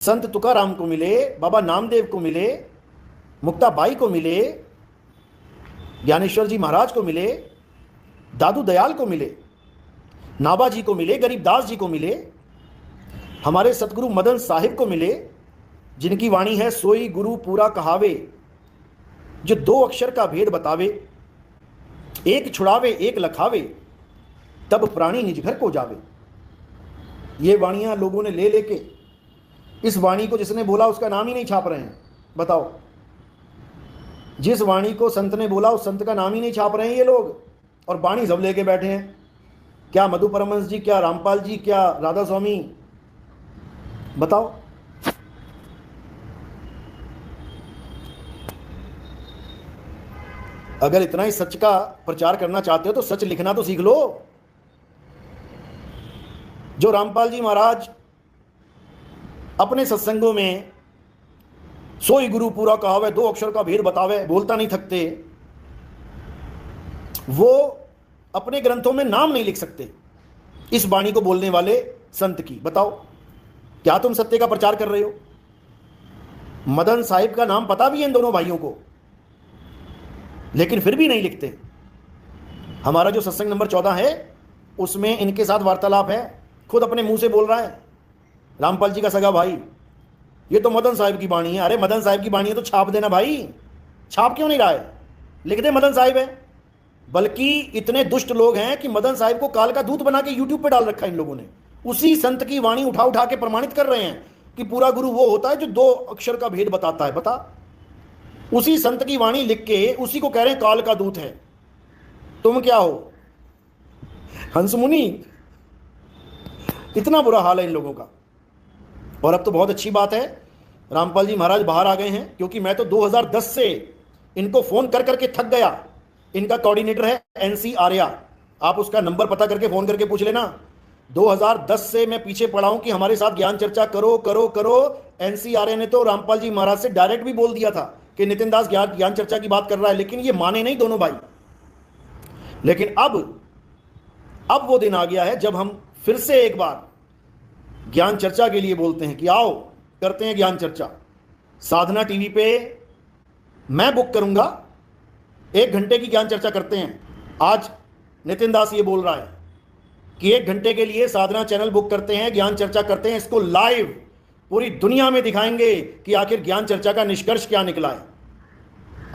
संत तुकाराम को मिले, बाबा नामदेव को मिले, मुक्ताबाई को मिले, ज्ञानेश्वर जी महाराज को मिले, दादू दयाल को मिले, नाबा जी को मिले, गरीबदास जी को मिले, हमारे सतगुरु मदन साहिब को मिले, जिनकी वाणी है सोई गुरु पूरा कहावे, जो 2 अक्षर का भेद बतावे, एक छुड़ावे एक लखावे, तब प्राणी निज घर को जावे। ये वाणियां लोगों ने ले लेके इस वाणी को जिसने बोला उसका नाम ही नहीं छाप रहे हैं। बताओ, जिस वाणी को संत ने बोला उस संत का नाम ही नहीं छाप रहे हैं ये लोग, और वाणी सब लेके बैठे हैं। क्या मधु परमहंस जी, क्या रामपाल जी, क्या राधा स्वामी, बताओ। अगर इतना ही सच का प्रचार करना चाहते हो तो सच लिखना तो सीख लो। जो रामपाल जी महाराज अपने सत्संगों में सोई गुरु पूरा कहावे, 2 अक्षर का भेद बतावे, बोलता नहीं थकते, वो अपने ग्रंथों में नाम नहीं लिख सकते इस वाणी को बोलने वाले संत की। बताओ, क्या तुम सत्य का प्रचार कर रहे हो? मदन साहिब का नाम पता भी है इन दोनों भाइयों को, लेकिन फिर भी नहीं लिखते। हमारा जो सत्संग नंबर 14 है उसमें इनके साथ वार्तालाप है, खुद अपने मुंह से बोल रहा है रामपाल जी का सगा भाई, ये तो मदन साहिब की वाणी है। अरे मदन साहिब की वाणी है तो छाप देना भाई, छाप क्यों नहीं रहा है? लिख दे मदन साहिब है। बल्कि इतने दुष्ट लोग हैं कि मदन साहिब को काल का दूत बना के यूट्यूब पे डाल रखा है इन लोगों ने। उसी संत की वाणी उठा उठा के प्रमाणित कर रहे हैं कि पूरा गुरु वो होता है जो 2 अक्षर का भेद बताता है। बता, उसी संत की वाणी लिख के उसी को कह रहे हैं काल का दूत है। तुम क्या हो, हंस मुनि? इतना बुरा हाल है इन लोगों का। और अब तो बहुत अच्छी बात है, रामपाल जी महाराज बाहर आ गए हैं, क्योंकि मैं तो 2010 से इनको फोन कर करके थक गया। इनका कोऑर्डिनेटर है एनसी आर्या, आप उसका नंबर पता करके फोन करके पूछ लेना। 2010 से मैं पीछे पड़ा हूं कि हमारे साथ ज्ञान चर्चा करो करो करो। एनसी आर्या ने तो रामपाल जी महाराज से डायरेक्ट भी बोल दिया था कि नितिन दास ज्ञान चर्चा की बात कर रहा है, लेकिन ये माने नहीं दोनों भाई। लेकिन अब वो दिन आ गया है जब हम फिर से एक बार ज्ञान चर्चा के लिए बोलते हैं कि आओ करते हैं ज्ञान चर्चा। साधना टीवी पे मैं बुक करूंगा, 1 घंटे की ज्ञान चर्चा करते हैं। आज नितिन दास ये बोल रहा है कि 1 घंटे के लिए साधना चैनल बुक करते हैं, ज्ञान चर्चा करते हैं, इसको लाइव पूरी दुनिया में दिखाएंगे कि आखिर ज्ञान चर्चा का निष्कर्ष क्या निकला है।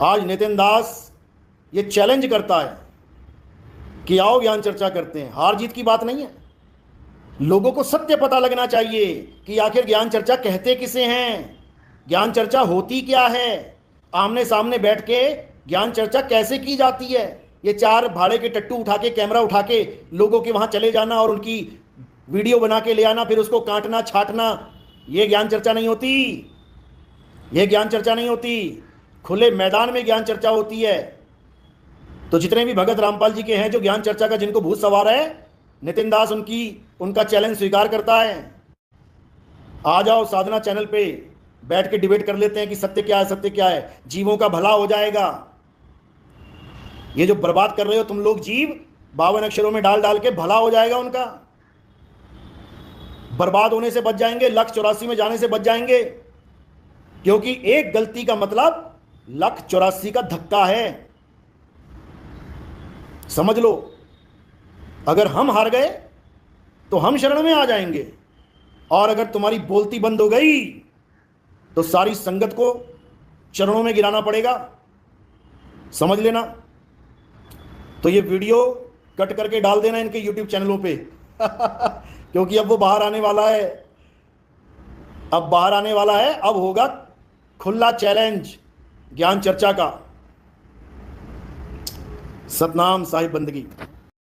आज नितिन दास ये चैलेंज करता है कि आओ ज्ञान चर्चा करते हैं। हार जीत की बात नहीं है, लोगों को सत्य पता लगना चाहिए कि आखिर ज्ञान चर्चा कहते किसे हैं, ज्ञान चर्चा होती क्या है, आमने सामने बैठ के ज्ञान चर्चा कैसे की जाती है। ये 4 भाड़े के टट्टू उठा के, कैमरा उठा के लोगों के वहां चले जाना और उनकी वीडियो बना के ले आना, फिर उसको काटना छाटना, ये ज्ञान चर्चा नहीं होती। ये ज्ञान चर्चा नहीं होती, खुले मैदान में ज्ञान चर्चा होती है। तो जितने भी भगत रामपाल जी के हैं जो ज्ञान चर्चा का जिनको भूत सवार है, नितिन दास उनका चैलेंज स्वीकार करता है। आ जाओ साधना चैनल पे बैठ के डिबेट कर लेते हैं कि सत्य क्या है, सत्य क्या है। जीवों का भला हो जाएगा। ये जो बर्बाद कर रहे हो तुम लोग जीव, 52 अक्षरों में डाल डाल के भला हो जाएगा उनका। बर्बाद होने से बच जाएंगे, 1,84,000 में जाने से बच जाएंगे, क्योंकि एक गलती का मतलब 1,84,000 का धक्का है। समझ लो, अगर हम हार गए तो हम शरण में आ जाएंगे, और अगर तुम्हारी बोलती बंद हो गई तो सारी संगत को चरणों में गिराना पड़ेगा। समझ लेना। तो ये वीडियो कट करके डाल देना इनके YouTube चैनलों पे क्योंकि अब वो बाहर आने वाला है। अब बाहर आने वाला है, अब होगा खुला चैलेंज ज्ञान चर्चा का। सतनाम साहिब बंदगी।